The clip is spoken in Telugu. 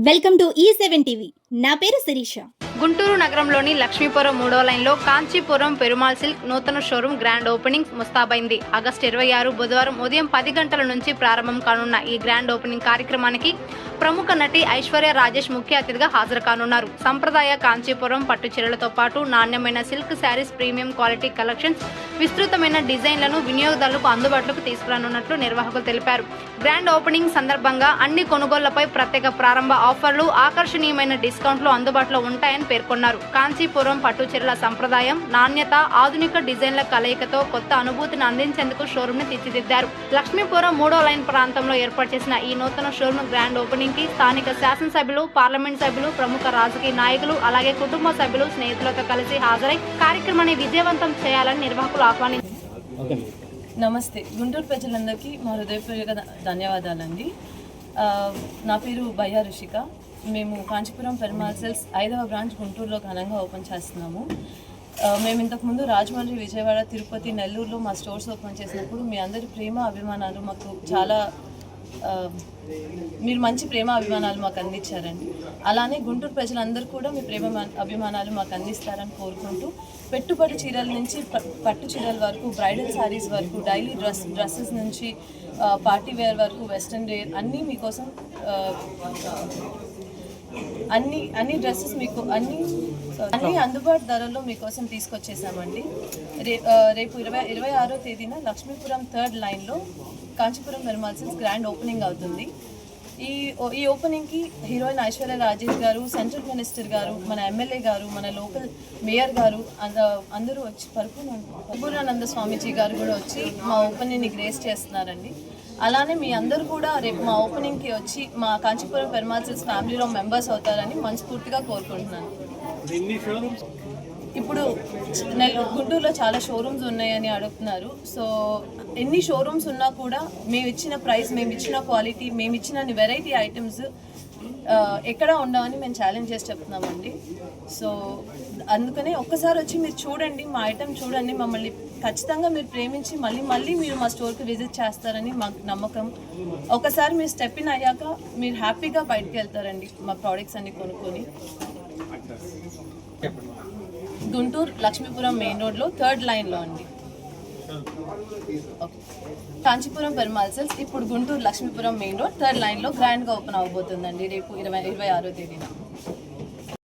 Welcome to E7 TV. నా పేరు శిరీష. గుంటూరు నగరంలోని లక్ష్మీపురం 3వ లైన్లో కాంచీపురం పెరుమాళ్ సిల్క్ నూతన షోరూం గ్రాండ్ ఓపెనింగ్ ముస్తాబైంది. ఆగస్టు 26 బుధవారం ఉదయం 10 గంటల నుంచి ప్రారంభం కానున్న ఈ గ్రాండ్ ఓపెనింగ్ కార్యక్రమానికి ప్రముఖ నటి ఐశ్వర్య రాజేష్ ముఖ్య అతిథిగా హాజరు కానున్నారు. సంప్రదాయ కాంచీపురం పట్టు చీరలతో పాటు నాణ్యమైన silk saris, premium quality collections, విస్తృతమైన డిజైన్లను వినియోగదారులకు అందుబాటులోకి తీసుకురానున్నట్లు నిర్వాహకులు తెలిపారు. గ్రాండ్ ఓపెనింగ్ సందర్భంగా అన్ని కొనుగోళ్లపై ప్రత్యేక ప్రారంభ ఆఫర్లు, ఆకర్షణీయమైన డిస్కౌంట్లు అందుబాటులో ఉంటాయని పేర్కొన్నారు. కాంచీపురం పట్టు చీరల సంప్రదాయం, నాణ్యత, ఆధునిక డిజైన్ల కలయికతో కొత్త అనుభూతిని అందించేందుకు షోరూమ్ ని తీర్చిదిద్దారు. లక్ష్మీపురం 3వ లైన్ ప్రాంతంలో ఏర్పాటు చేసిన ఈ నూతన షోరూమ్ గ్రాండ్ ఓపెనింగ్ కి స్థానిక శాసనసభ్యులు, పార్లమెంట్ సభ్యులు, ప్రముఖ రాజకీయ నాయకులు, అలాగే కుటుంబ సభ్యులు, స్నేహితులతో కలిసి హాజరై కార్యక్రమాన్ని విజయవంతం చేయాలని నిర్వాహకులు ఆహ్వానించారు. నమస్తే. గుంటూరు ప్రజలందరికీ మా హృదయపూర్వక ధన్యవాదాలండి. నా పేరు బయ్యా రుషిక. మేము కాంచీపురం పెరుమాళ్ సిల్క్స్ 5వ బ్రాంచ్ గుంటూరులో ఘనంగా ఓపెన్ చేస్తున్నాము. మేము ఇంతకుముందు రాజమండ్రి, విజయవాడ, తిరుపతి, నెల్లూరులో మా స్టోర్స్ ఓపెన్ చేసినప్పుడు మీ అందరి ప్రేమ అభిమానాలు మాకు చాలా మీరు మంచి ప్రేమ అభిమానాలు మాకు అందించారండి. అలానే గుంటూరు ప్రజలందరూ కూడా మీ ప్రేమ అభిమానాలు మాకు అందిస్తారని కోరుకుంటూ, పెట్టుబడి చీరల నుంచి పట్టు చీరల వరకు, బ్రైడల్ శారీస్ వరకు, డైలీ డ్రెస్సెస్ నుంచి పార్టీ వేర్ వరకు, వెస్ట్రన్ వేర్ అన్నీ మీకోసం అన్ని డ్రెస్సెస్ మీకు అన్ని అందుబాటు ధరల్లో మీకోసం తీసుకొచ్చేసామండి. రేపు 26వ తేదీన లక్ష్మీపురం 3rd లైన్లో Kanchipuram Perumal silks grand opening అవుతుంది. ఈ ఓపెనింగ్కి హీరోయిన్ ఐశ్వర్య రాజేష్ గారు, సెంట్రల్ మినిస్టర్ గారు, మన ఎమ్మెల్యే గారు, మన లోకల్ మేయర్ గారు అందరూ వచ్చి పరిపూర్ణానంద స్వామీజీ గారు కూడా వచ్చి మా ఓపెనింగ్ని గ్రేస్ చేస్తున్నారండి. అలానే మీ అందరూ కూడా రేపు మా ఓపెనింగ్కి వచ్చి మా కాంచీపురం పెరుమాళ్ సిల్క్స్ ఫ్యామిలీలో మెంబర్స్ అవుతారని మనస్ఫూర్తిగా కోరుకుంటున్నాను. ఇప్పుడు గుంటూరులో చాలా షోరూమ్స్ ఉన్నాయని అడుగుతున్నారు. సో ఎన్ని షోరూమ్స్ ఉన్నా కూడా మేము ఇచ్చిన ప్రైస్, మేము ఇచ్చిన క్వాలిటీ, మేము ఇచ్చిన వెరైటీ ఐటమ్స్ ఎక్కడ ఉండవని మేము ఛాలెంజ్ చేసి చెప్తున్నామండి. సో అందుకనే ఒక్కసారి వచ్చి మీరు చూడండి, మా ఐటమ్ చూడండి, మమ్మల్ని ఖచ్చితంగా మీరు ప్రేమించి మళ్ళీ మీరు మా స్టోర్కి విజిట్ చేస్తారని మాకు నమ్మకం. ఒకసారి మీరు స్టెప్ ఇన్ అయ్యాక మీరు హ్యాపీగా బయటకు వెళ్తారండి మా ప్రోడక్ట్స్ అన్ని కొనుక్కొని. గుంటూరు లక్ష్మీపురం మెయిన్ రోడ్లో 3rd లైన్లో అండి. ఓకే. కాంచీపురం పెరుమాళ్ సిల్క్స్ ఇప్పుడు Guntur Lakshmipuram main road 3rd లైన్లో గ్రాండ్గా ఓపెన్ అవబోతుందండి రేపు 26వ తేదీన.